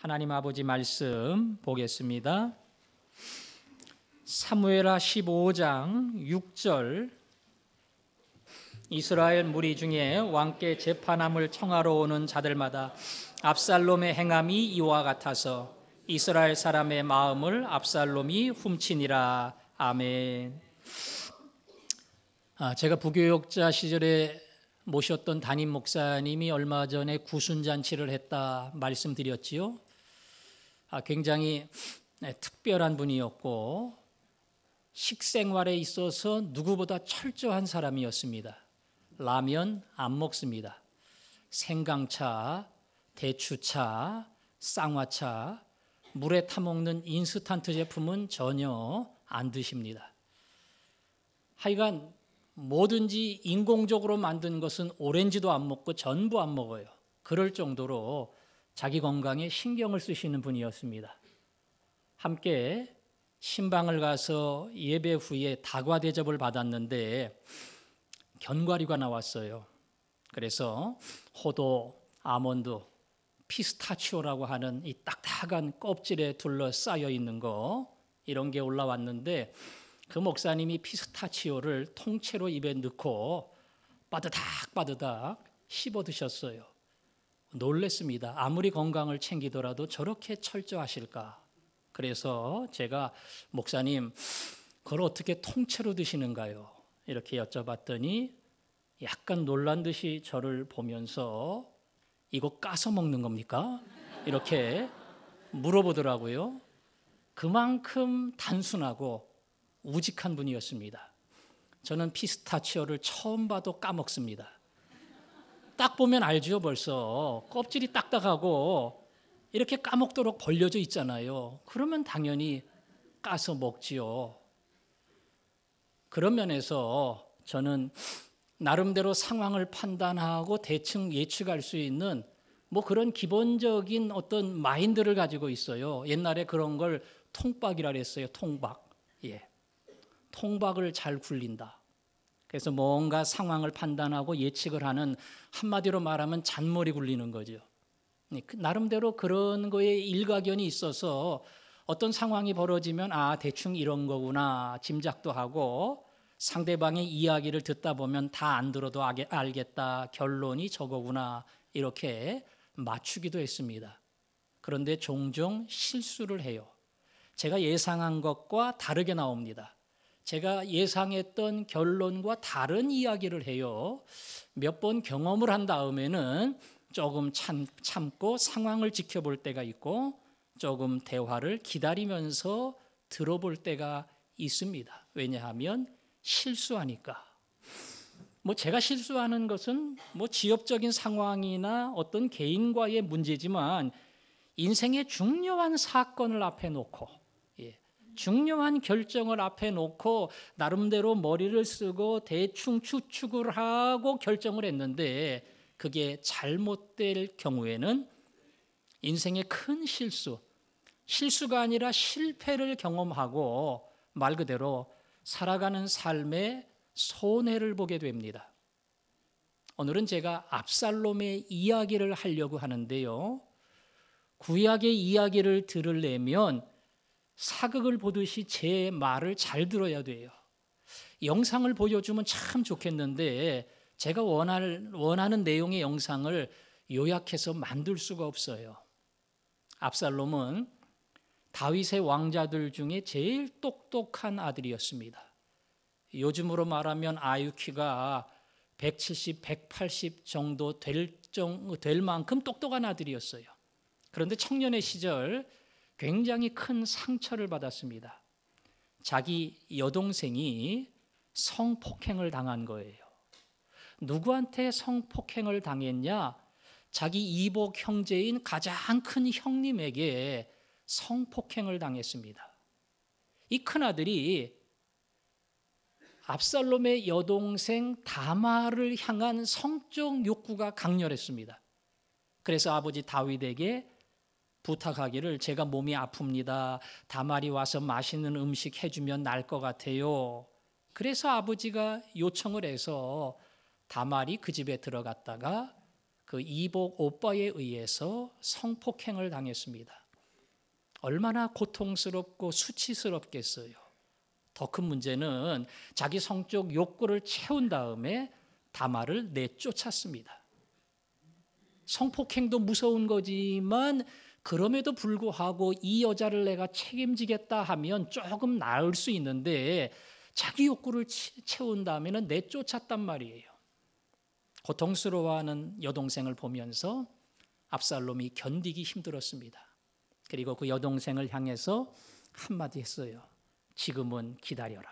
하나님 아버지 말씀 보겠습니다. 사무엘하 15장 6절 이스라엘 무리 중에 왕께 재판함을 청하러 오는 자들마다 압살롬의 행함이 이와 같아서 이스라엘 사람의 마음을 압살롬이 훔치니라. 아멘. 제가 부교육자 시절에 모셨던 담임 목사님이 얼마 전에 구순잔치를 했다 말씀드렸지요. 굉장히 특별한 분이었고 식생활에 있어서 누구보다 철저한 사람이었습니다. 라면 안 먹습니다. 생강차, 대추차, 쌍화차, 물에 타먹는 인스턴트 제품은 전혀 안 드십니다. 하여간 뭐든지 인공적으로 만든 것은 오렌지도 안 먹고 전부 안 먹어요. 그럴 정도로 자기 건강에 신경을 쓰시는 분이었습니다. 함께 신방을 가서 예배 후에 다과 대접을 받았는데 견과류가 나왔어요. 그래서 호두, 아몬드, 피스타치오라고 하는 이 딱딱한 껍질에 둘러싸여 있는 거, 이런 게 올라왔는데 그 목사님이 피스타치오를 통째로 입에 넣고 빠드닥 씹어 드셨어요. 놀랬습니다. 아무리 건강을 챙기더라도 저렇게 철저하실까? 그래서 제가 목사님, 그걸 어떻게 통째로 드시는가요? 이렇게 여쭤봤더니 약간 놀란 듯이 저를 보면서 이거 까서 먹는 겁니까? 이렇게 물어보더라고요. 그만큼 단순하고 우직한 분이었습니다. 저는 피스타치오를 처음 봐도 까먹습니다. 딱 보면 알죠. 벌써 껍질이 딱딱하고 이렇게 까먹도록 벌려져 있잖아요. 그러면 당연히 까서 먹지요. 그런 면에서 저는 나름대로 상황을 판단하고 대충 예측할 수 있는 그런 기본적인 어떤 마인드를 가지고 있어요. 옛날에 그런 걸 통박이라 그랬어요. 통박. 예. 통박을 잘 굴린다. 그래서 뭔가 상황을 판단하고 예측을 하는, 한마디로 말하면 잔머리 굴리는 거죠. 나름대로 그런 거에 일가견이 있어서 어떤 상황이 벌어지면 대충 이런 거구나 짐작도 하고, 상대방의 이야기를 듣다 보면 다 안 들어도 알겠다, 결론이 저거구나, 이렇게 맞추기도 했습니다. 그런데 종종 실수를 해요. 제가 예상한 것과 다르게 나옵니다. 제가 예상했던 결론과 다른 이야기를 해요. 몇 번 경험을 한 다음에는 조금 참고 상황을 지켜볼 때가 있고, 조금 대화를 기다리면서 들어볼 때가 있습니다. 왜냐하면 실수하니까. 제가 실수하는 것은 지역적인 상황이나 어떤 개인과의 문제지만, 인생의 중요한 사건을 앞에 놓고, 중요한 결정을 앞에 놓고 나름대로 머리를 쓰고 대충 추측을 하고 결정을 했는데 그게 잘못될 경우에는 인생의 큰 실수가 아니라 실패를 경험하고 말 그대로 살아가는 삶의 손해를 보게 됩니다. 오늘은 제가 압살롬의 이야기를 하려고 하는데요. 구약의 이야기를 들으려면 사극을 보듯이 제 말을 잘 들어야 돼요. 영상을 보여주면 참 좋겠는데 제가 원하는 내용의 영상을 요약해서 만들 수가 없어요. 압살롬은 다윗의 왕자들 중에 제일 똑똑한 아들이었습니다. 요즘으로 말하면 IQ가 170, 180 정도 될 만큼 똑똑한 아들이었어요. 그런데 청년의 시절 굉장히 큰 상처를 받았습니다. 자기 여동생이 성폭행을 당한 거예요. 누구한테 성폭행을 당했냐? 자기 이복 형제인 가장 큰 형님에게 성폭행을 당했습니다. 이 큰아들이 압살롬의 여동생 다말을 향한 성적 욕구가 강렬했습니다. 그래서 아버지 다윗에게 부탁하기를, 제가 몸이 아픕니다. 다말이 와서 맛있는 음식 해주면 나을 것 같아요. 그래서 아버지가 요청을 해서 다말이 그 집에 들어갔다가 그 이복 오빠에 의해서 성폭행을 당했습니다. 얼마나 고통스럽고 수치스럽겠어요. 더 큰 문제는 자기 성적 욕구를 채운 다음에 다말을 내쫓았습니다. 성폭행도 무서운 거지만 그럼에도 불구하고 이 여자를 내가 책임지겠다 하면 조금 나을 수 있는데 자기 욕구를 채운 다음에는 내쫓았단 말이에요. 고통스러워하는 여동생을 보면서 압살롬이 견디기 힘들었습니다. 그리고 그 여동생을 향해서 한마디 했어요. 지금은 기다려라.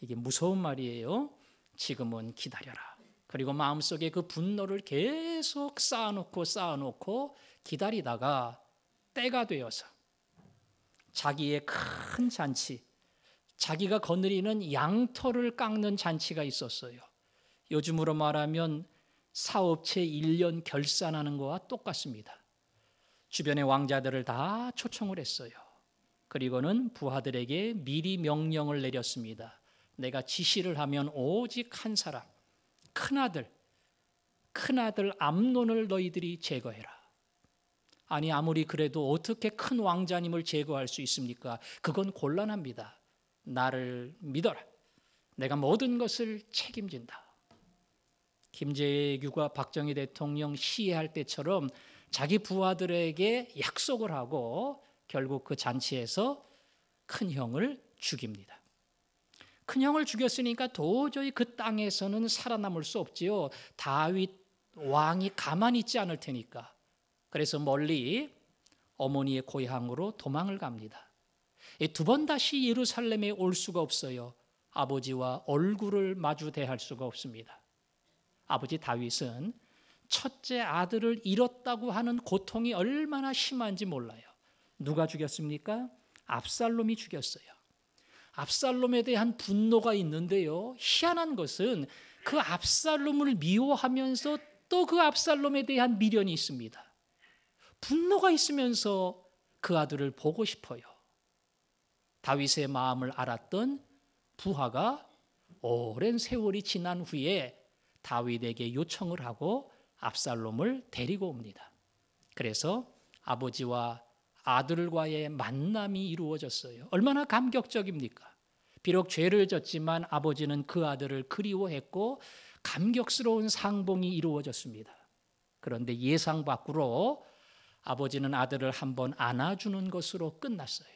이게 무서운 말이에요. 지금은 기다려라. 그리고 마음속에 그 분노를 계속 쌓아놓고 기다리다가 때가 되어서 자기의 큰 잔치, 자기가 거느리는 양털을 깎는 잔치가 있었어요. 요즘으로 말하면 사업체 1년 결산하는 거와 똑같습니다. 주변의 왕자들을 다 초청을 했어요. 그리고는 부하들에게 미리 명령을 내렸습니다. 내가 지시를 하면 오직 한 사람, 큰아들 암논을 너희들이 제거해라. 아니 아무리 그래도 어떻게 큰 왕자님을 제거할 수 있습니까? 그건 곤란합니다. 나를 믿어라. 내가 모든 것을 책임진다. 김재규가 박정희 대통령 시해할 때처럼 자기 부하들에게 약속을 하고 결국 그 잔치에서 큰 형을 죽입니다. 큰 형을 죽였으니까 도저히 그 땅에서는 살아남을 수 없지요. 다윗 왕이 가만히 있지 않을 테니까. 그래서 멀리 어머니의 고향으로 도망을 갑니다. 두 번 다시 예루살렘에 올 수가 없어요. 아버지와 얼굴을 마주 대할 수가 없습니다. 아버지 다윗은 첫째 아들을 잃었다고 하는 고통이 얼마나 심한지 몰라요. 누가 죽였습니까? 압살롬이 죽였어요. 압살롬에 대한 분노가 있는데요. 희한한 것은 그 압살롬을 미워하면서 또 그 압살롬에 대한 미련이 있습니다. 분노가 있으면서 그 아들을 보고 싶어요. 다윗의 마음을 알았던 부하가 오랜 세월이 지난 후에 다윗에게 요청을 하고 압살롬을 데리고 옵니다. 그래서 아버지와 아들과의 만남이 이루어졌어요. 얼마나 감격적입니까? 비록 죄를 졌지만 아버지는 그 아들을 그리워했고 감격스러운 상봉이 이루어졌습니다. 그런데 예상 밖으로 아버지는 아들을 한번 안아주는 것으로 끝났어요.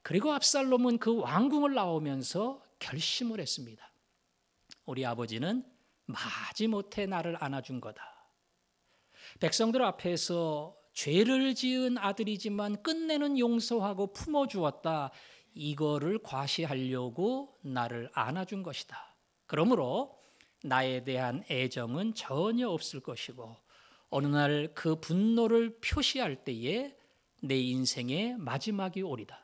그리고 압살롬은 그 왕궁을 나오면서 결심을 했습니다. 우리 아버지는 마지못해 나를 안아준 거다. 백성들 앞에서 죄를 지은 아들이지만 끝내는 용서하고 품어주었다. 이거를 과시하려고 나를 안아준 것이다. 그러므로 나에 대한 애정은 전혀 없을 것이고 어느 날 그 분노를 표시할 때에 내 인생의 마지막이 오리다.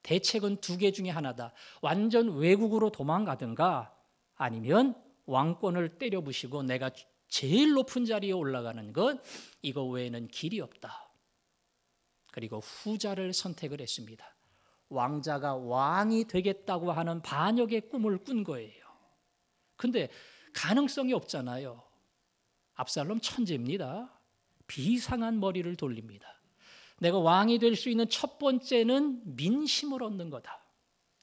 대책은 두 개 중에 하나다. 완전 외국으로 도망가든가 아니면 왕권을 때려부시고 내가 제일 높은 자리에 올라가는 것, 이거 외에는 길이 없다. 그리고 후자를 선택을 했습니다. 왕자가 왕이 되겠다고 하는 반역의 꿈을 꾼 거예요. 근데 가능성이 없잖아요. 압살롬 천재입니다. 비상한 머리를 돌립니다. 내가 왕이 될 수 있는 첫 번째는 민심을 얻는 거다.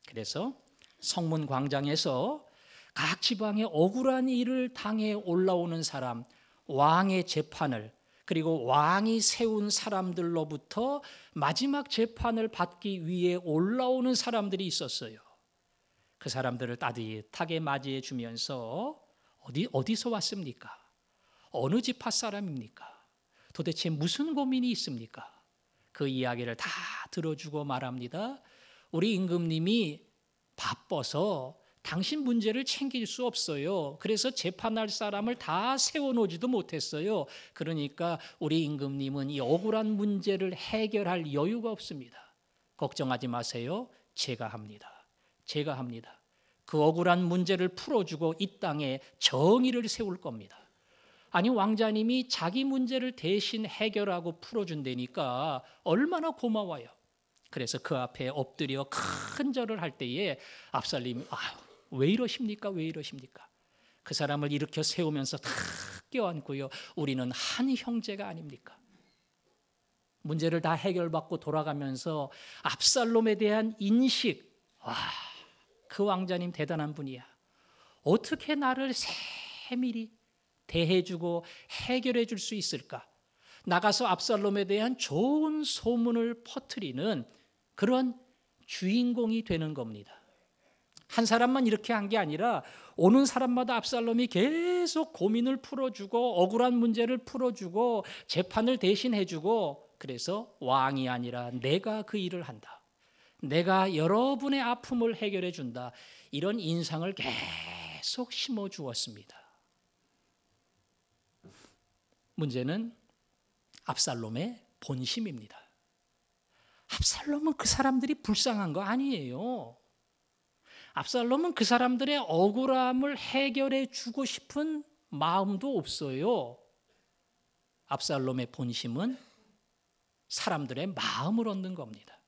그래서 성문 광장에서 각 지방에 억울한 일을 당해 올라오는 사람, 왕의 재판을, 그리고 왕이 세운 사람들로부터 마지막 재판을 받기 위해 올라오는 사람들이 있었어요. 그 사람들을 따뜻하게 맞이해 주면서 어디서 왔습니까? 어느 지파 사람입니까? 도대체 무슨 고민이 있습니까? 그 이야기를 다 들어주고 말합니다. 우리 임금님이 바빠서 당신 문제를 챙길 수 없어요. 그래서 재판할 사람을 다 세워놓지도 못했어요. 그러니까 우리 임금님은 이 억울한 문제를 해결할 여유가 없습니다. 걱정하지 마세요. 제가 합니다. 제가 합니다. 그 억울한 문제를 풀어주고 이 땅에 정의를 세울 겁니다. 아니 왕자님이 자기 문제를 대신 해결하고 풀어준다니까 얼마나 고마워요. 그래서 그 앞에 엎드려 큰 절을 할 때에 압살롬이 왜 이러십니까? 왜 이러십니까? 그 사람을 일으켜 세우면서 다 껴안고요. 우리는 한 형제가 아닙니까? 문제를 다 해결받고 돌아가면서 압살롬에 대한 인식, 와, 그 왕자님 대단한 분이야. 어떻게 나를 세밀히 대해주고 해결해 줄 수 있을까? 나가서 압살롬에 대한 좋은 소문을 퍼뜨리는 그런 주인공이 되는 겁니다. 한 사람만 이렇게 한 게 아니라 오는 사람마다 압살롬이 계속 고민을 풀어주고 억울한 문제를 풀어주고 재판을 대신해주고, 그래서 왕이 아니라 내가 그 일을 한다, 내가 여러분의 아픔을 해결해 준다, 이런 인상을 계속 심어주었습니다. 문제는 압살롬의 본심입니다. 압살롬은 그 사람들이 불쌍한 거 아니에요. 압살롬은 그 사람들의 억울함을 해결해 주고 싶은 마음도 없어요. 압살롬의 본심은 사람들의 마음을 얻는 겁니다.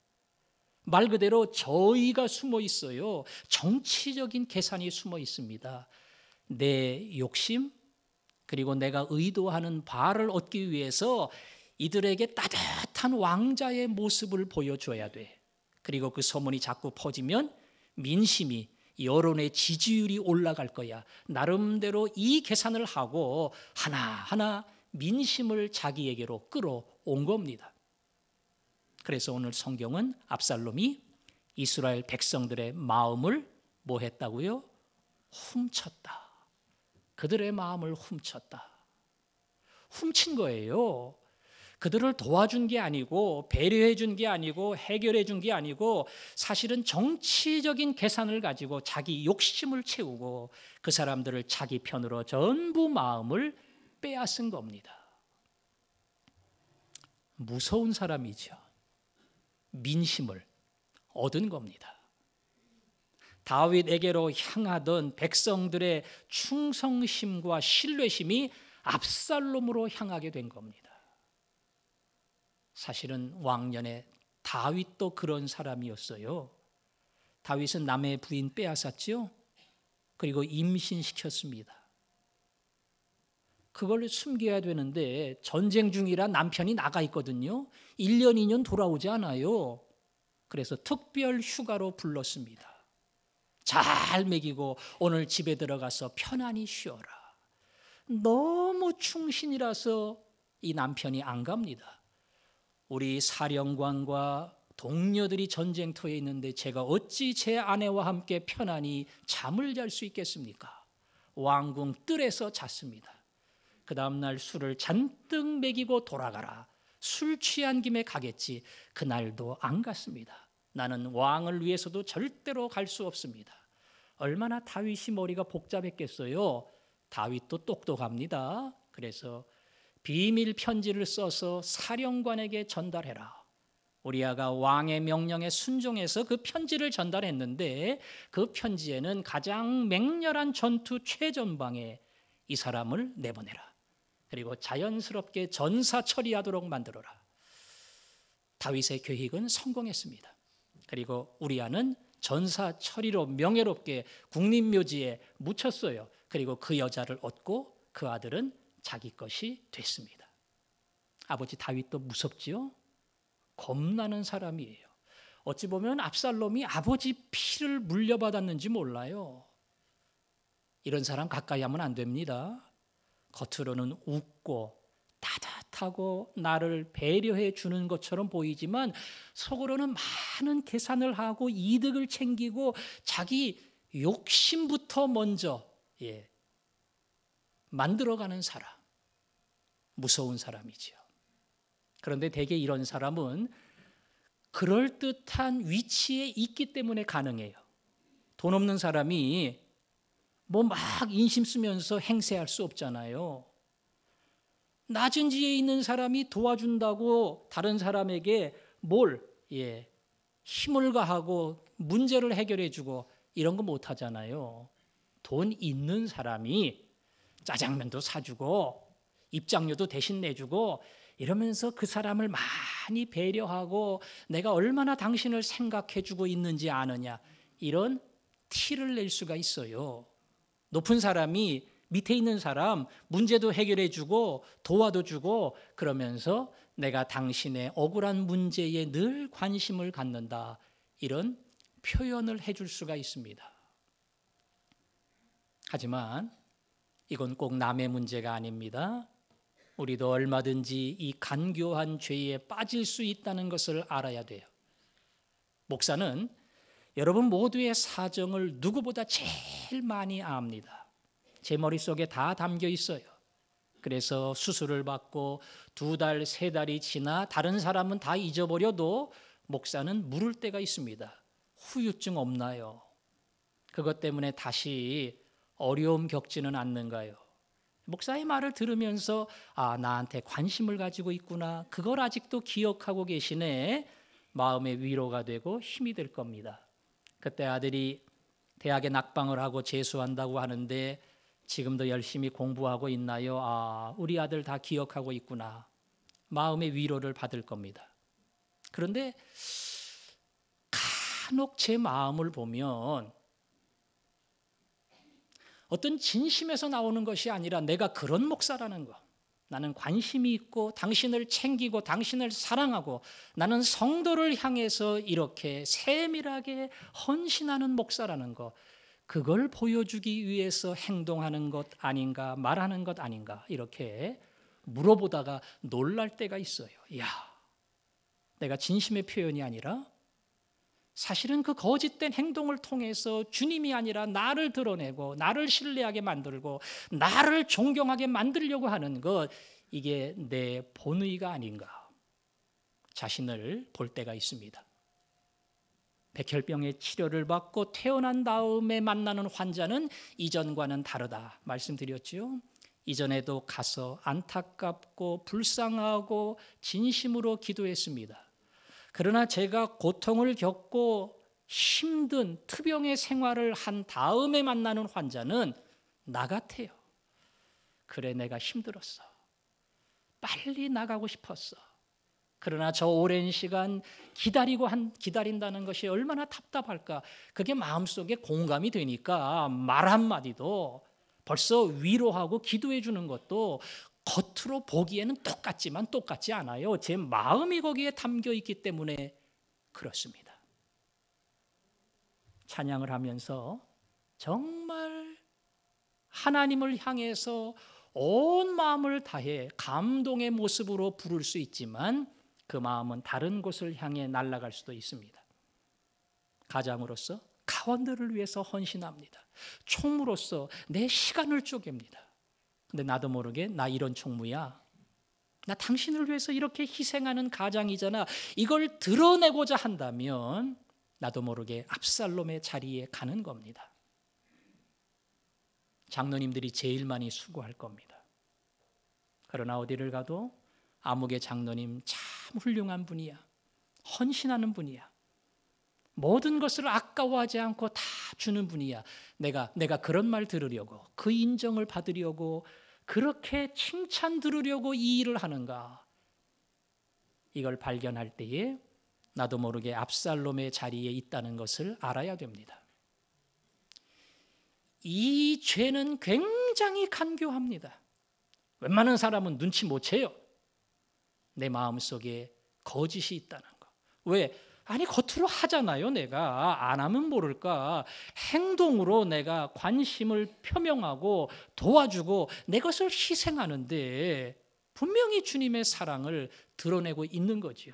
말 그대로 저의가 숨어 있어요. 정치적인 계산이 숨어 있습니다. 내 욕심, 그리고 내가 의도하는 바를 얻기 위해서 이들에게 따뜻한 왕자의 모습을 보여줘야 돼. 그리고 그 소문이 자꾸 퍼지면 민심이, 여론의 지지율이 올라갈 거야. 나름대로 이 계산을 하고 하나하나 민심을 자기에게로 끌어온 겁니다. 그래서 오늘 성경은 압살롬이 이스라엘 백성들의 마음을 뭐 했다고요? 훔쳤다. 그들의 마음을 훔쳤다. 훔친 거예요. 그들을 도와준 게 아니고 배려해 준 게 아니고 해결해 준 게 아니고 사실은 정치적인 계산을 가지고 자기 욕심을 채우고 그 사람들을 자기 편으로 전부 마음을 빼앗은 겁니다. 무서운 사람이죠. 민심을 얻은 겁니다. 다윗에게로 향하던 백성들의 충성심과 신뢰심이 압살롬으로 향하게 된 겁니다. 사실은 왕년에 다윗도 그런 사람이었어요. 다윗은 남의 부인 빼앗았죠. 그리고 임신시켰습니다. 그걸 숨겨야 되는데 전쟁 중이라 남편이 나가 있거든요. 1년, 2년 돌아오지 않아요. 그래서 특별 휴가로 불렀습니다. 잘 먹이고 오늘 집에 들어가서 편안히 쉬어라. 너무 충신이라서 이 남편이 안 갑니다. 우리 사령관과 동료들이 전쟁터에 있는데 제가 어찌 제 아내와 함께 편안히 잠을 잘 수 있겠습니까? 왕궁 뜰에서 잤습니다. 그 다음날 술을 잔뜩 먹이고 돌아가라. 술 취한 김에 가겠지. 그날도 안 갔습니다. 나는 왕을 위해서도 절대로 갈 수 없습니다. 얼마나 다윗이 머리가 복잡했겠어요. 다윗도 똑똑합니다. 그래서 비밀 편지를 써서 사령관에게 전달해라. 우리아가 왕의 명령에 순종해서 그 편지를 전달했는데 그 편지에는 가장 맹렬한 전투 최전방에 이 사람을 내보내라. 그리고 자연스럽게 전사 처리하도록 만들어라. 다윗의 계획은 성공했습니다. 그리고 우리아는 전사 처리로 명예롭게 국립묘지에 묻혔어요. 그리고 그 여자를 얻고 그 아들은 자기 것이 됐습니다. 아버지 다윗도 무섭지요? 겁나는 사람이에요. 어찌 보면 압살롬이 아버지 피를 물려받았는지 몰라요. 이런 사람 가까이 하면 안 됩니다. 겉으로는 웃고 따뜻하고 나를 배려해 주는 것처럼 보이지만 속으로는 많은 계산을 하고 이득을 챙기고 자기 욕심부터 먼저 만들어가는 사람, 무서운 사람이죠. 그런데 대개 이런 사람은 그럴듯한 위치에 있기 때문에 가능해요. 돈 없는 사람이 뭐 막 인심 쓰면서 행세할 수 없잖아요. 낮은 지에 있는 사람이 도와준다고 다른 사람에게 힘을 가하고 문제를 해결해 주고 이런 거 못 하잖아요. 돈 있는 사람이 짜장면도 사주고 입장료도 대신 내주고 이러면서 그 사람을 많이 배려하고 내가 얼마나 당신을 생각해 주고 있는지 아느냐, 이런 티를 낼 수가 있어요. 높은 사람이 밑에 있는 사람 문제도 해결해 주고 도와도 주고 그러면서 내가 당신의 억울한 문제에 늘 관심을 갖는다. 이런 표현을 해줄 수가 있습니다. 하지만 이건 꼭 남의 문제가 아닙니다. 우리도 얼마든지 이 간교한 죄에 빠질 수 있다는 것을 알아야 돼요. 목사는 여러분 모두의 사정을 누구보다 제일 많이 압니다. 제 머릿속에 다 담겨 있어요. 그래서 수술을 받고 2달, 3달이 지나 다른 사람은 다 잊어버려도 목사는 물을 때가 있습니다. 후유증 없나요? 그것 때문에 다시 어려움 겪지는 않는가요? 목사의 말을 들으면서 나한테 관심을 가지고 있구나. 그걸 아직도 기억하고 계시네. 마음의 위로가 되고 힘이 될 겁니다. 그때 아들이 대학에 낙방을 하고 재수한다고 하는데 지금도 열심히 공부하고 있나요? 우리 아들 다 기억하고 있구나. 마음의 위로를 받을 겁니다. 그런데 간혹 제 마음을 보면 어떤 진심에서 나오는 것이 아니라 내가 그런 목사라는 거, 나는 관심이 있고 당신을 챙기고 당신을 사랑하고 나는 성도를 향해서 이렇게 세밀하게 헌신하는 목사라는 거, 그걸 보여주기 위해서 행동하는 것 아닌가, 말하는 것 아닌가, 이렇게 물어보다가 놀랄 때가 있어요. 내가 진심의 표현이 아니라 사실은 그 거짓된 행동을 통해서 주님이 아니라 나를 드러내고 나를 신뢰하게 만들고 나를 존경하게 만들려고 하는 것, 이게 내 본의가 아닌가 자신을 볼 때가 있습니다. 백혈병의 치료를 받고 태어난 다음에 만나는 환자는 이전과는 다르다 말씀드렸죠. 이전에도 가서 안타깝고 불쌍하고 진심으로 기도했습니다. 그러나 제가 고통을 겪고 힘든 투병의 생활을 한 다음에 만나는 환자는 나 같아요. 그래, 내가 힘들었어. 빨리 나가고 싶었어. 그러나 저 오랜 시간 기다린다는 것이 얼마나 답답할까. 그게 마음속에 공감이 되니까 말 한마디도 벌써 위로하고 기도해 주는 것도 겉으로 보기에는 똑같지만 똑같지 않아요. 제 마음이 거기에 담겨 있기 때문에 그렇습니다. 찬양을 하면서 정말 하나님을 향해서 온 마음을 다해 감동의 모습으로 부를 수 있지만 그 마음은 다른 곳을 향해 날아갈 수도 있습니다. 가장으로서 가원들을 위해서 헌신합니다. 총무로서 내 시간을 쪼갭니다. 근데 나도 모르게 나 이런 총무야. 나 당신을 위해서 이렇게 희생하는 가장이잖아. 이걸 드러내고자 한다면 나도 모르게 압살롬의 자리에 가는 겁니다. 장로님들이 제일 많이 수고할 겁니다. 그러나 어디를 가도 아무개 장로님 참 훌륭한 분이야. 헌신하는 분이야. 모든 것을 아까워하지 않고 다 주는 분이야. 내가 그런 말 들으려고, 그 인정을 받으려고, 그렇게 칭찬 들으려고 이 일을 하는가. 이걸 발견할 때에 나도 모르게 압살롬의 자리에 있다는 것을 알아야 됩니다. 이 죄는 굉장히 간교합니다. 웬만한 사람은 눈치 못 채요. 내 마음속에 거짓이 있다는 거. 왜? 아니, 겉으로 하잖아요. 내가 안 하면 모를까. 행동으로 내가 관심을 표명하고 도와주고 내 것을 희생하는데 분명히 주님의 사랑을 드러내고 있는 거지요.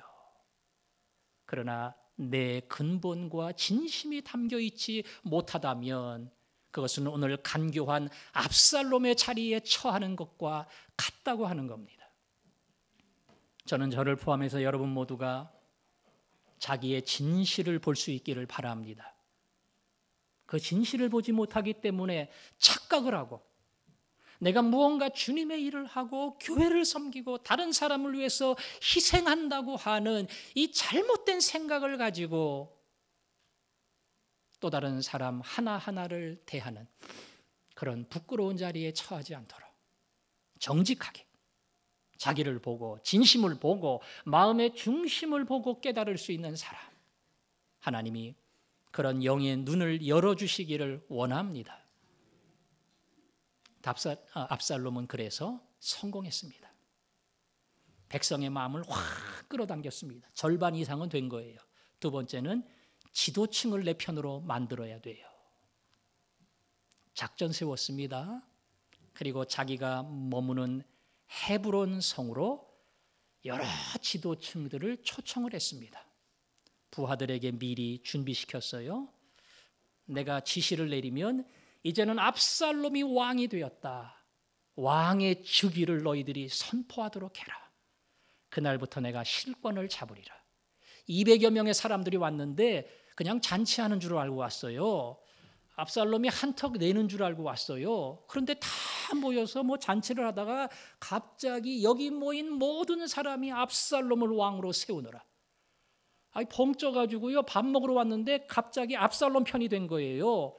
그러나 내 근본과 진심이 담겨 있지 못하다면 그것은 오늘 간교한 압살롬의 자리에 처하는 것과 같다고 하는 겁니다. 저는 저를 포함해서 여러분 모두가 자기의 진실을 볼 수 있기를 바랍니다. 그 진실을 보지 못하기 때문에 착각을 하고 내가 무언가 주님의 일을 하고 교회를 섬기고 다른 사람을 위해서 희생한다고 하는 이 잘못된 생각을 가지고 또 다른 사람 하나하나를 대하는 그런 부끄러운 자리에 처하지 않도록 정직하게 자기를 보고 진심을 보고 마음의 중심을 보고 깨달을 수 있는 사람, 하나님이 그런 영의 눈을 열어주시기를 원합니다. 압살롬은 그래서 성공했습니다. 백성의 마음을 확 끌어당겼습니다. 절반 이상은 된 거예요. 두 번째는 지도층을 내 편으로 만들어야 돼요. 작전 세웠습니다. 그리고 자기가 머무는 헤브론 성으로 여러 지도층들을 초청을 했습니다. 부하들에게 미리 준비시켰어요. 내가 지시를 내리면 이제는 압살롬이 왕이 되었다. 왕의 즉위를 너희들이 선포하도록 해라. 그날부터 내가 실권을 잡으리라. 200여 명의 사람들이 왔는데 그냥 잔치하는 줄 알고 왔어요. 압살롬이 한턱 내는 줄 알고 왔어요. 그런데 다 모여서 잔치를 하다가 갑자기 여기 모인 모든 사람이 압살롬을 왕으로 세우느라. 벙쪄가지고요, 밥 먹으러 왔는데 갑자기 압살롬 편이 된 거예요.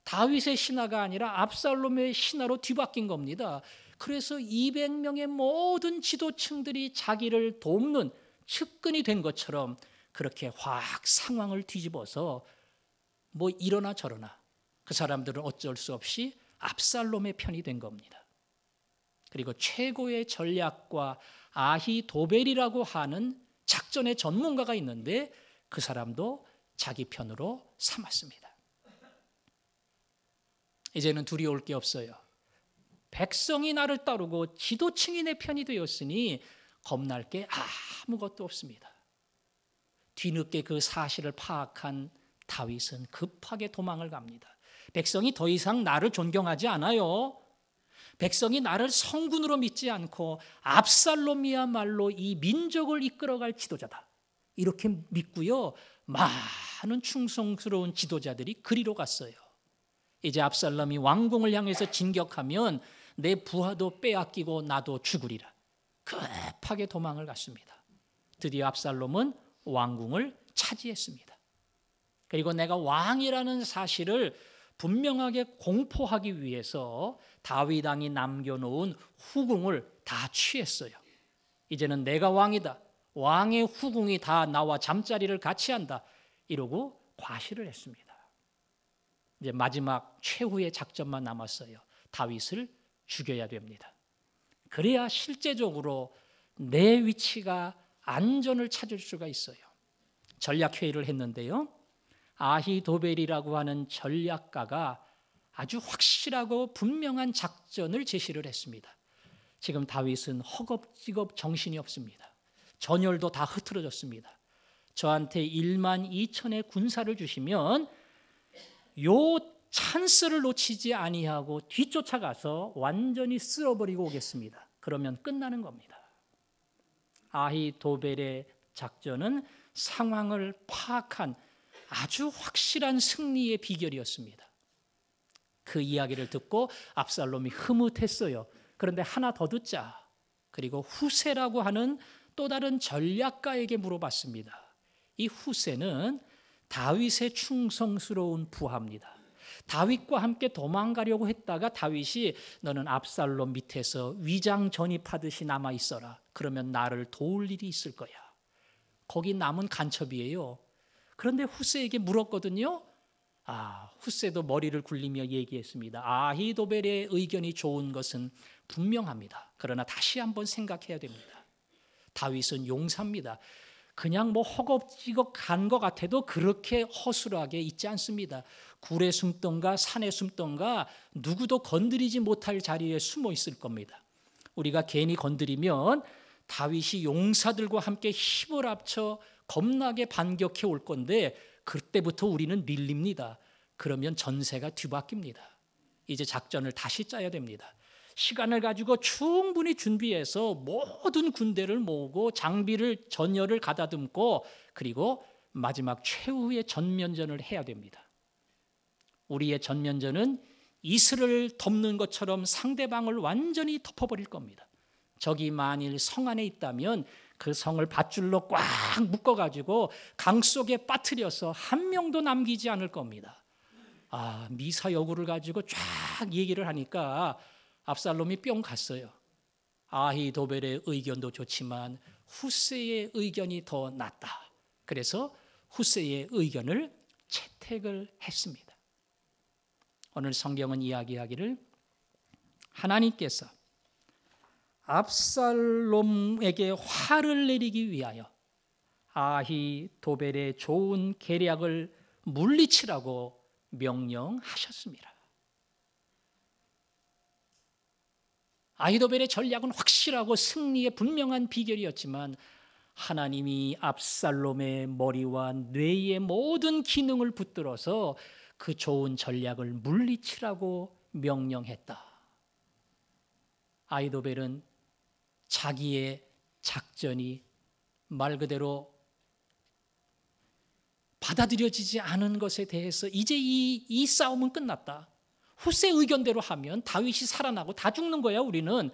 다윗의 신하가 아니라 압살롬의 신하로 뒤바뀐 겁니다. 그래서 200명의 모든 지도층들이 자기를 돕는 측근이 된 것처럼 그렇게 확 상황을 뒤집어서 이러나 저러나 그 사람들은 어쩔 수 없이 압살롬의 편이 된 겁니다. 그리고 최고의 전략과 아히도벨이라고 하는 작전의 전문가가 있는데 그 사람도 자기 편으로 삼았습니다. 이제는 두려울 게 없어요. 백성이 나를 따르고 지도층이 내 편이 되었으니 겁날 게 아무것도 없습니다. 뒤늦게 그 사실을 파악한 다윗은 급하게 도망을 갑니다. 백성이 더 이상 나를 존경하지 않아요. 백성이 나를 성군으로 믿지 않고 압살롬이야말로 이 민족을 이끌어갈 지도자다. 이렇게 믿고요. 많은 충성스러운 지도자들이 그리로 갔어요. 이제 압살롬이 왕궁을 향해서 진격하면 내 부하도 빼앗기고 나도 죽으리라. 급하게 도망을 갔습니다. 드디어 압살롬은 왕궁을 차지했습니다. 그리고 내가 왕이라는 사실을 분명하게 공포하기 위해서 다윗 왕이 남겨놓은 후궁을 다 취했어요. 이제는 내가 왕이다. 왕의 후궁이 다 나와 잠자리를 같이 한다. 이러고 과시를 했습니다. 이제 마지막 최후의 작전만 남았어요. 다윗을 죽여야 됩니다. 그래야 실제적으로 내 위치가 안전을 찾을 수가 있어요. 전략회의를 했는데요. 아히도벨이라고 하는 전략가가 아주 확실하고 분명한 작전을 제시를 했습니다. 지금 다윗은 허겁지겁 정신이 없습니다. 전열도 다 흐트러졌습니다. 저한테 1만 2천의 군사를 주시면 요 찬스를 놓치지 아니하고 뒤쫓아가서 완전히 쓸어버리고 오겠습니다. 그러면 끝나는 겁니다. 아히도벨의 작전은 상황을 파악한 아주 확실한 승리의 비결이었습니다. 그 이야기를 듣고 압살롬이 흐뭇했어요. 그런데 하나 더 듣자. 그리고 후세라고 하는 또 다른 전략가에게 물어봤습니다. 이 후세는 다윗의 충성스러운 부하입니다. 다윗과 함께 도망가려고 했다가 다윗이 너는 압살롬 밑에서 위장 전입하듯이 남아 있어라. 그러면 나를 도울 일이 있을 거야. 거기 남은 간첩이에요. 그런데 후세에게 물었거든요. 후세도 머리를 굴리며 얘기했습니다. 아히도벨의 의견이 좋은 것은 분명합니다. 그러나 다시 한번 생각해야 됩니다. 다윗은 용사입니다. 그냥 허겁지겁 간 것 같아도 그렇게 허술하게 있지 않습니다. 굴에 숨던가 산에 숨던가 누구도 건드리지 못할 자리에 숨어 있을 겁니다. 우리가 괜히 건드리면 다윗이 용사들과 함께 힘을 합쳐 겁나게 반격해 올 건데 그때부터 우리는 밀립니다. 그러면 전세가 뒤바뀝니다. 이제 작전을 다시 짜야 됩니다. 시간을 가지고 충분히 준비해서 모든 군대를 모으고 장비를 전열을 가다듬고 그리고 마지막 최후의 전면전을 해야 됩니다. 우리의 전면전은 이슬을 덮는 것처럼 상대방을 완전히 덮어버릴 겁니다. 적이 만일 성 안에 있다면 그 성을 밧줄로 꽉 묶어가지고 강 속에 빠뜨려서 한 명도 남기지 않을 겁니다. 미사여구를 가지고 쫙 얘기를 하니까 압살롬이 뿅 갔어요. 아히도벨의 의견도 좋지만 후세의 의견이 더 낫다. 그래서 후세의 의견을 채택을 했습니다. 오늘 성경은 이야기하기를 하나님께서 압살롬에게 화를 내리기 위하여 아히도벨의 좋은 계략을 물리치라고 명령하셨습니다. 아히도벨의 전략은 확실하고 승리의 분명한 비결이었지만 하나님이 압살롬의 머리와 뇌의 모든 기능을 붙들어서 그 좋은 전략을 물리치라고 명령했다. 아히도벨은 자기의 작전이 말 그대로 받아들여지지 않은 것에 대해서 이제 이 싸움은 끝났다. 후세 의견대로 하면 다윗이 살아나고 다 죽는 거야. 우리는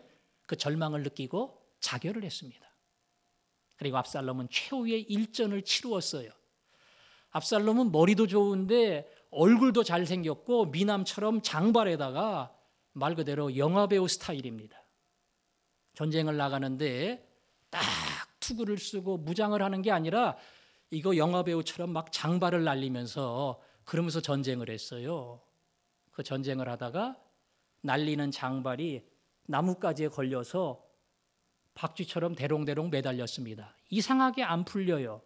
그 절망을 느끼고 자결을 했습니다. 그리고 압살롬은 최후의 일전을 치루었어요. 압살롬은 머리도 좋은데 얼굴도 잘생겼고 미남처럼 장발에다가 말 그대로 영화배우 스타일입니다. 전쟁을 나가는데 딱 투구를 쓰고 무장을 하는 게 아니라 이거 영화배우처럼 막 장발을 날리면서 그러면서 전쟁을 했어요. 그 전쟁을 하다가 날리는 장발이 나뭇가지에 걸려서 박쥐처럼 대롱대롱 매달렸습니다. 이상하게 안 풀려요.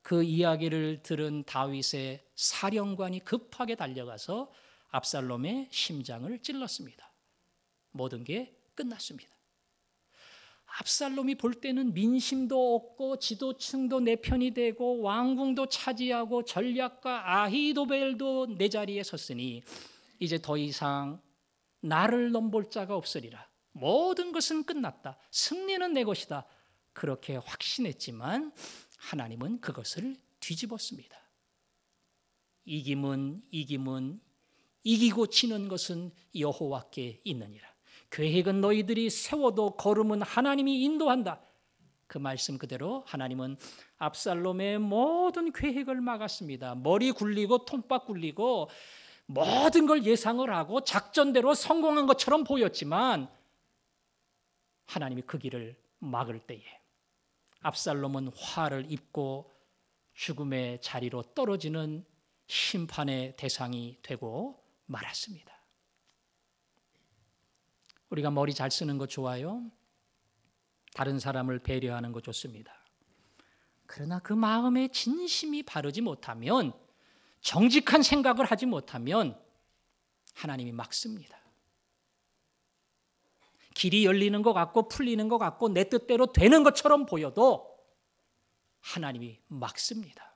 그 이야기를 들은 다윗의 사령관이 급하게 달려가서 압살롬의 심장을 찔렀습니다. 모든 게 끝났습니다. 압살롬이 볼 때는 민심도 없고 지도층도 내 편이 되고 왕궁도 차지하고 전략가 아히도벨도 내 자리에 섰으니 이제 더 이상 나를 넘볼 자가 없으리라. 모든 것은 끝났다. 승리는 내 것이다. 그렇게 확신했지만 하나님은 그것을 뒤집었습니다. 이기고 지는 것은 여호와께 있느니라. 계획은 너희들이 세워도 걸음은 하나님이 인도한다. 그 말씀 그대로 하나님은 압살롬의 모든 계획을 막았습니다. 머리 굴리고 톱밥 굴리고 모든 걸 예상을 하고 작전대로 성공한 것처럼 보였지만 하나님이 그 길을 막을 때에 압살롬은 화를 입고 죽음의 자리로 떨어지는 심판의 대상이 되고 말았습니다. 우리가 머리 잘 쓰는 거 좋아요. 다른 사람을 배려하는 거 좋습니다. 그러나 그 마음에 진심이 바르지 못하면, 정직한 생각을 하지 못하면 하나님이 막습니다. 길이 열리는 것 같고 풀리는 것 같고 내 뜻대로 되는 것처럼 보여도 하나님이 막습니다.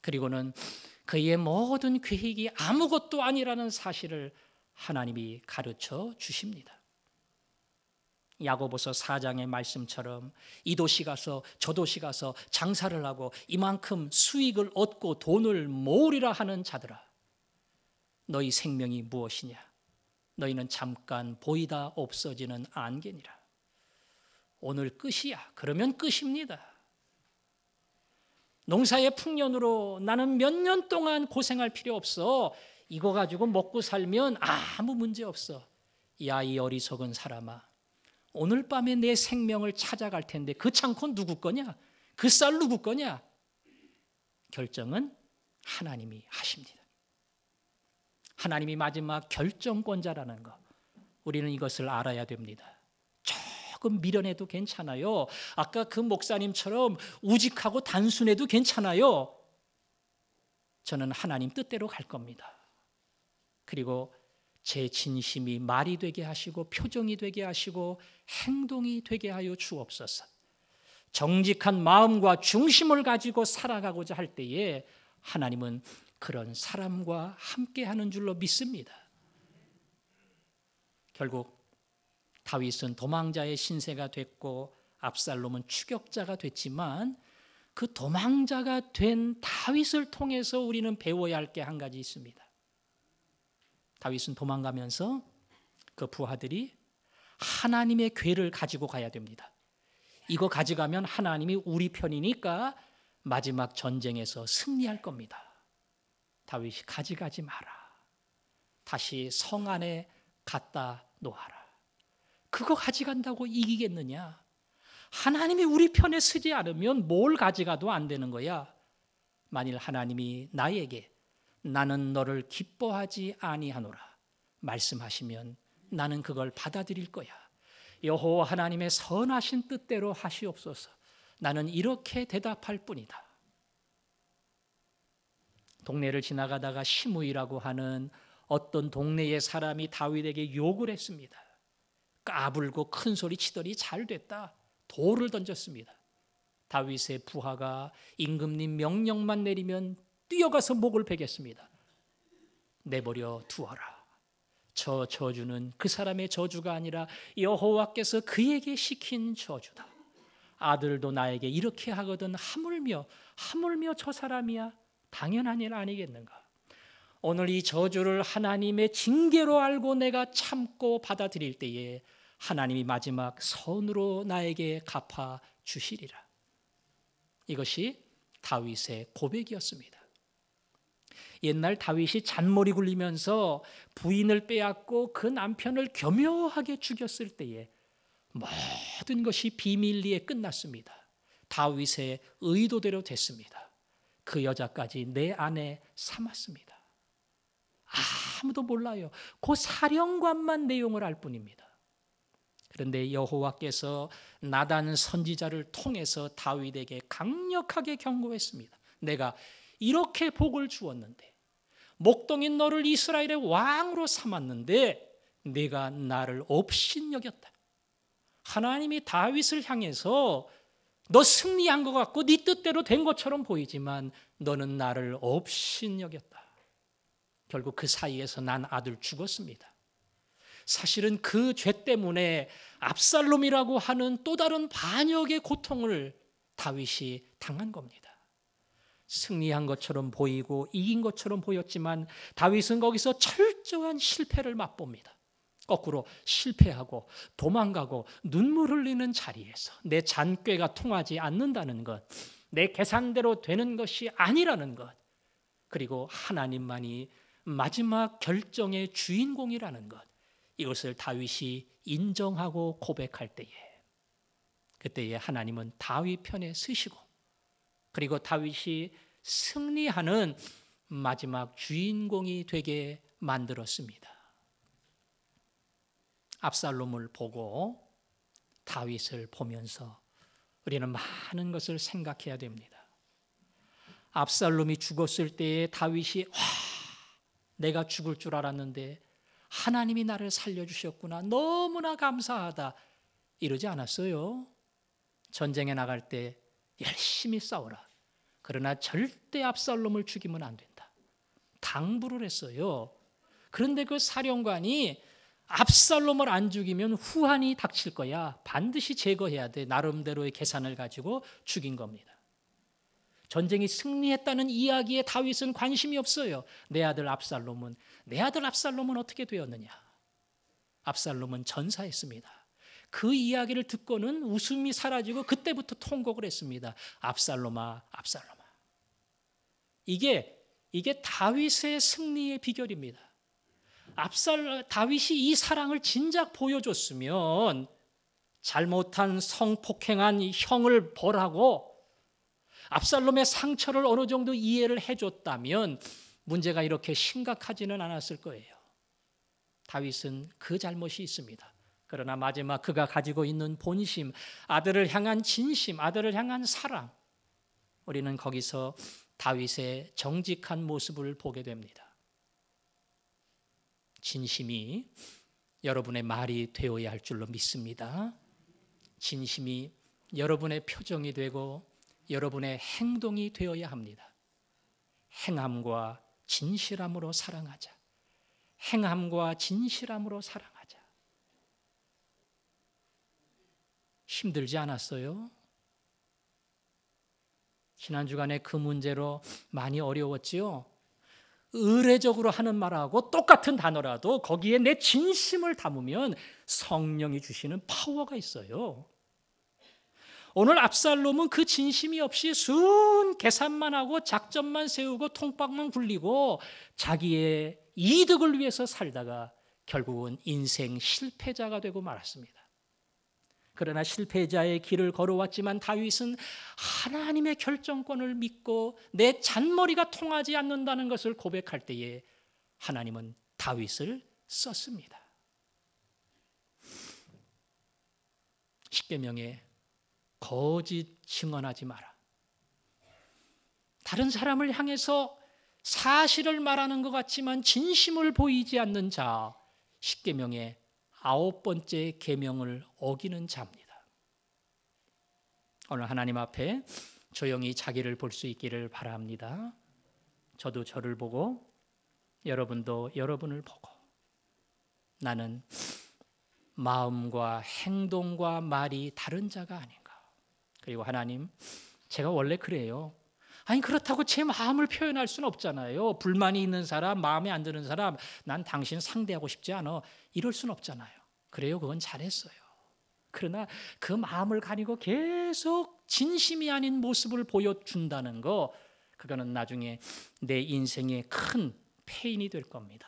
그리고는 그의 모든 계획이 아무것도 아니라는 사실을 하나님이 가르쳐 주십니다. 야고보서 4장의 말씀처럼 이 도시 가서 저 도시 가서 장사를 하고 이만큼 수익을 얻고 돈을 모으리라 하는 자들아, 너희 생명이 무엇이냐? 너희는 잠깐 보이다 없어지는 안개니라. 오늘 끝이야. 그러면 끝입니다. 농사의 풍년으로 나는 몇 년 동안 고생할 필요 없어. 이거 가지고 먹고 살면 아무 문제 없어. 야, 이 어리석은 사람아, 오늘 밤에 내 생명을 찾아갈 텐데 그 창고 누구 거냐? 그 쌀 누구 거냐? 결정은 하나님이 하십니다. 하나님이 마지막 결정권자라는 거, 우리는 이것을 알아야 됩니다. 조금 미련해도 괜찮아요. 아까 그 목사님처럼 우직하고 단순해도 괜찮아요. 저는 하나님 뜻대로 갈 겁니다. 그리고 제 진심이 말이 되게 하시고 표정이 되게 하시고 행동이 되게 하여 주옵소서. 정직한 마음과 중심을 가지고 살아가고자 할 때에 하나님은 그런 사람과 함께하는 줄로 믿습니다. 결국 다윗은 도망자의 신세가 됐고 압살롬은 추격자가 됐지만 그 도망자가 된 다윗을 통해서 우리는 배워야 할 게 한 가지 있습니다. 다윗은 도망가면서 그 부하들이 하나님의 궤를 가지고 가야 됩니다. 이거 가져가면 하나님이 우리 편이니까 마지막 전쟁에서 승리할 겁니다. 다윗이 가져가지 마라. 다시 성 안에 갖다 놓아라. 그거 가져간다고 이기겠느냐? 하나님이 우리 편에 서지 않으면 뭘 가져가도 안 되는 거야. 만일 하나님이 나에게 나는 너를 기뻐하지 아니하노라, 말씀하시면 나는 그걸 받아들일 거야. 여호와 하나님의 선하신 뜻대로 하시옵소서. 나는 이렇게 대답할 뿐이다. 동네를 지나가다가 시므이라고 하는 어떤 동네의 사람이 다윗에게 욕을 했습니다. 까불고 큰 소리 치더니 잘 됐다. 돌을 던졌습니다. 다윗의 부하가 임금님 명령만 내리면 뛰어가서 목을 베겠습니다. 내버려 두어라. 저 저주는 그 사람의 저주가 아니라 여호와께서 그에게 시킨 저주다. 아들도 나에게 이렇게 하거든 하물며 저 사람이야. 당연한 일 아니겠는가. 오늘 이 저주를 하나님의 징계로 알고 내가 참고 받아들일 때에 하나님이 마지막 선으로 나에게 갚아 주시리라. 이것이 다윗의 고백이었습니다. 옛날 다윗이 잔머리 굴리면서 부인을 빼앗고 그 남편을 교묘하게 죽였을 때에 모든 것이 비밀리에 끝났습니다. 다윗의 의도대로 됐습니다. 그 여자까지 내 아내 삼았습니다. 아무도 몰라요. 그 사령관만 내용을 알 뿐입니다. 그런데 여호와께서 나단 선지자를 통해서 다윗에게 강력하게 경고했습니다. 내가 이렇게 복을 주었는데, 목동인 너를 이스라엘의 왕으로 삼았는데 네가 나를 업신여겼다. 하나님이 다윗을 향해서 너 승리한 것 같고 네 뜻대로 된 것처럼 보이지만 너는 나를 업신여겼다. 결국 그 사이에서 난 아들 죽었습니다. 사실은 그 죄 때문에 압살롬이라고 하는 또 다른 반역의 고통을 다윗이 당한 겁니다. 승리한 것처럼 보이고 이긴 것처럼 보였지만 다윗은 거기서 철저한 실패를 맛봅니다. 거꾸로 실패하고 도망가고 눈물 흘리는 자리에서 내 잔꾀가 통하지 않는다는 것, 내 계산대로 되는 것이 아니라는 것, 그리고 하나님만이 마지막 결정의 주인공이라는 것, 이것을 다윗이 인정하고 고백할 때에, 그때에 하나님은 다윗 편에 서시고, 그리고 다윗이 승리하는 마지막 주인공이 되게 만들었습니다. 압살롬을 보고 다윗을 보면서 우리는 많은 것을 생각해야 됩니다. 압살롬이 죽었을 때에 다윗이 내가 죽을 줄 알았는데 하나님이 나를 살려주셨구나. 너무나 감사하다. 이러지 않았어요. 전쟁에 나갈 때 열심히 싸워라. 그러나 절대 압살롬을 죽이면 안 된다. 당부를 했어요. 그런데 그 사령관이 압살롬을 안 죽이면 후환이 닥칠 거야. 반드시 제거해야 돼. 나름대로의 계산을 가지고 죽인 겁니다. 전쟁이 승리했다는 이야기에 다윗은 관심이 없어요. 내 아들 압살롬은 어떻게 되었느냐. 압살롬은 전사했습니다. 그 이야기를 듣고는 웃음이 사라지고 그때부터 통곡을 했습니다. 압살롬아, 압살롬아. 이게 다윗의 승리의 비결입니다. 다윗이 이 사랑을 진작 보여줬으면 잘못한 성폭행한 형을 벌하고 압살롬의 상처를 어느 정도 이해를 해줬다면 문제가 이렇게 심각하지는 않았을 거예요. 다윗은 그 잘못이 있습니다. 그러나 마지막 그가 가지고 있는 본심, 아들을 향한 진심, 아들을 향한 사랑, 우리는 거기서 다윗의 정직한 모습을 보게 됩니다. 진심이 여러분의 말이 되어야 할 줄로 믿습니다. 진심이 여러분의 표정이 되고 여러분의 행동이 되어야 합니다. 행함과 진실함으로 사랑하자. 행함과 진실함으로 사랑하자. 힘들지 않았어요? 지난 주간에 그 문제로 많이 어려웠지요? 의례적으로 하는 말하고 똑같은 단어라도 거기에 내 진심을 담으면 성령이 주시는 파워가 있어요. 오늘 압살롬은 그 진심이 없이 순 계산만 하고 작전만 세우고 통박만 굴리고 자기의 이득을 위해서 살다가 결국은 인생 실패자가 되고 말았습니다. 그러나 실패자의 길을 걸어왔지만 다윗은 하나님의 결정권을 믿고 내 잔머리가 통하지 않는다는 것을 고백할 때에 하나님은 다윗을 썼습니다. 십계명에 거짓 증언하지 마라. 다른 사람을 향해서 사실을 말하는 것 같지만 진심을 보이지 않는 자, 십계명의 9번째 계명을 어기는 자입니다. 오늘 하나님 앞에 조용히 자기를 볼 수 있기를 바랍니다. 저도 저를 보고 여러분도 여러분을 보고, 나는 마음과 행동과 말이 다른 자가 아닌가. 그리고 하나님, 제가 원래 그래요. 아니 그렇다고 제 마음을 표현할 수는 없잖아요. 불만이 있는 사람, 마음에 안 드는 사람, 난 당신 상대하고 싶지 않아, 이럴 수는 없잖아요. 그래요, 그건 잘했어요. 그러나 그 마음을 가리고 계속 진심이 아닌 모습을 보여준다는 거, 그거는 나중에 내 인생의 큰 페인이 될 겁니다.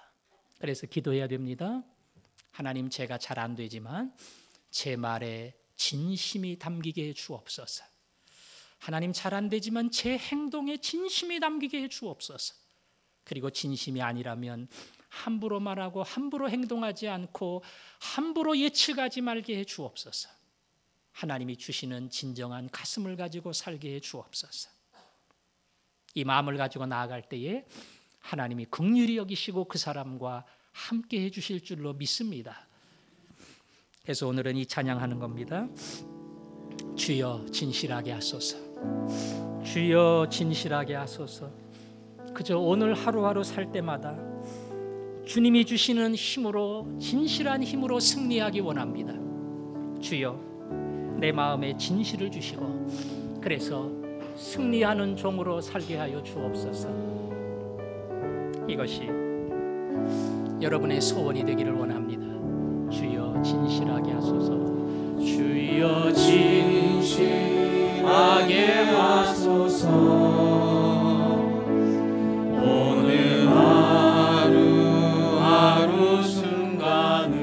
그래서 기도해야 됩니다. 하나님, 제가 잘 안 되지만 제 말에 진심이 담기게 해 주옵소서. 하나님, 잘 안 되지만 제 행동에 진심이 담기게 해 주옵소서. 그리고 진심이 아니라면 함부로 말하고 함부로 행동하지 않고 함부로 예측하지 말게 해 주옵소서. 하나님이 주시는 진정한 가슴을 가지고 살게 해 주옵소서. 이 마음을 가지고 나아갈 때에 하나님이 긍휼히 여기시고 그 사람과 함께 해 주실 줄로 믿습니다. 그래서 오늘은 이 찬양하는 겁니다. 주여 진실하게 하소서. 주여 진실하게 하소서. 그저 오늘 하루하루 살 때마다 주님이 주시는 힘으로, 진실한 힘으로 승리하기 원합니다. 주여 내 마음에 진실을 주시고 그래서 승리하는 종으로 살게 하여 주옵소서. 이것이 여러분의 소원이 되기를 원합니다. 주여 진실하게 하소서. 주여 진실하게 하소서. 오늘 하루하루 순간을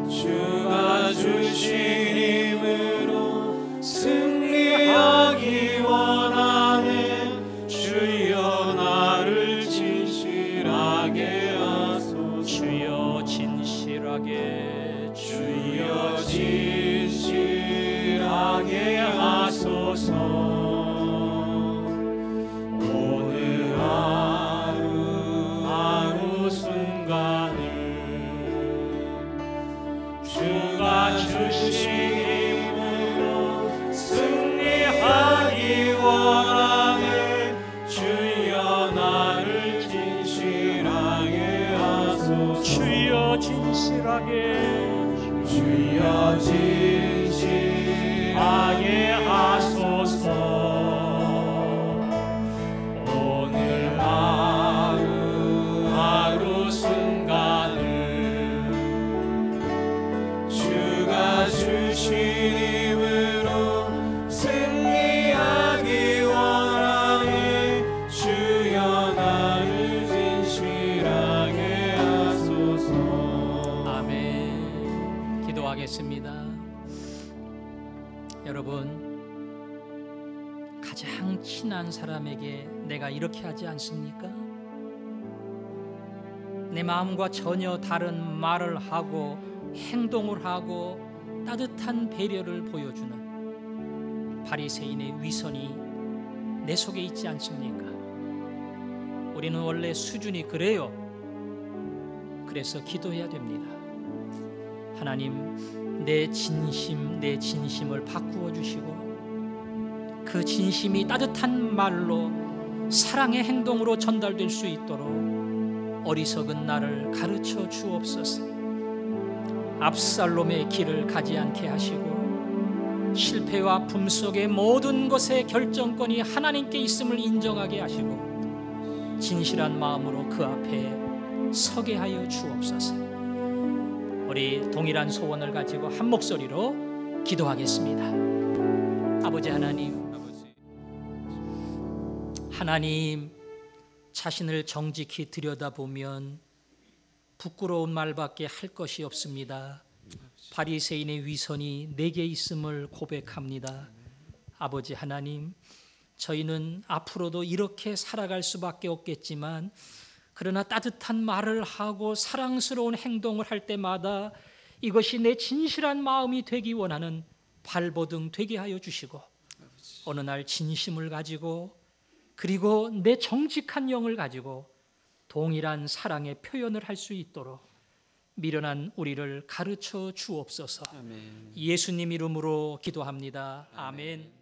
주가 주신 힘으로 승리하기 원하네. 주여 나를 진실하게 하소서. 주여 진실하게, 주여 진실하게 하소서. 오늘 하루하루 순간을 주가 주신 힘으로 승리하기 원하네. 주여 나를 진실하게 하소서. 주여 진실하게, 주여 진실하게 하소서. 오늘 하루하루 순간을 주가 주신 힘으로 승리하기 원하니. 주여 나를 진실하게 하소서. 아멘. 기도하겠습니다. 여러분, 가장 친한 사람에게 내가 이렇게 하지 않습니까? 내 마음과 전혀 다른 말을 하고 행동을 하고 따뜻한 배려를 보여주는 바리새인의 위선이 내 속에 있지 않습니까? 우리는 원래 수준이 그래요. 그래서 기도해야 됩니다. 하나님, 내 진심을 바꾸어 주시고 그 진심이 따뜻한 말로, 사랑의 행동으로 전달될 수 있도록 어리석은 나를 가르쳐 주옵소서. 압살롬의 길을 가지 않게 하시고 실패와 아픔 속의 모든 것의 결정권이 하나님께 있음을 인정하게 하시고 진실한 마음으로 그 앞에 서게 하여 주옵소서. 우리 동일한 소원을 가지고 한 목소리로 기도하겠습니다. 아버지 하나님, 자신을 정직히 들여다보면 부끄러운 말밖에 할 것이 없습니다. 바리새인의 위선이 내게 있음을 고백합니다. 아버지 하나님, 저희는 앞으로도 이렇게 살아갈 수밖에 없겠지만 그러나 따뜻한 말을 하고 사랑스러운 행동을 할 때마다 이것이 내 진실한 마음이 되기 원하는 발버둥 되게 하여 주시고, 어느 날 진심을 가지고 그리고 내 정직한 영을 가지고 동일한 사랑의 표현을 할 수 있도록 미련한 우리를 가르쳐 주옵소서. 아멘. 예수님 이름으로 기도합니다. 아멘.